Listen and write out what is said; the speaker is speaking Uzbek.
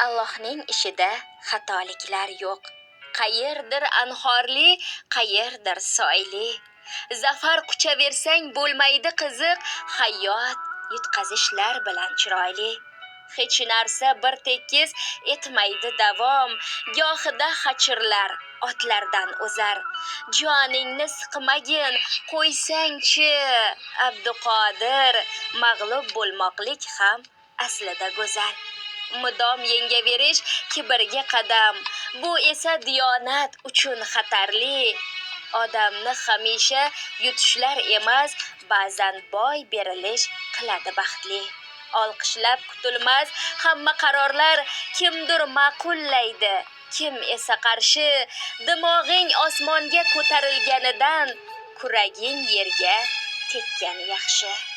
Allohning ishida xatoliklar yo'q. Qayerdir anhorli, qayerdir soyli. Zafar quchaversang bo'lmaydi qiziq, hayot yutqazishlar bilan chiroyli. Hech narsa bir tekis etmaydi davom, gohida hachirlar otlardan o'zar. Joningni siqmagin, qo'ysangchi, Abduqodir, mag'lub bo'lmoqlik ham aslida go'zal. Mudom yengaverish kibrga qadam, bu esa diyonat uchun xatarli. Odamni hamisha yutishlar emas, ba'zan boy berilish qiladi baxtli. Olqishlab kutilmas hamma qarorlar kimdir ma'qullaydi, kim esa qarshi. Dimog'ing osmonga ko'tarilganidan kuraging yerga tekkani yaxshi.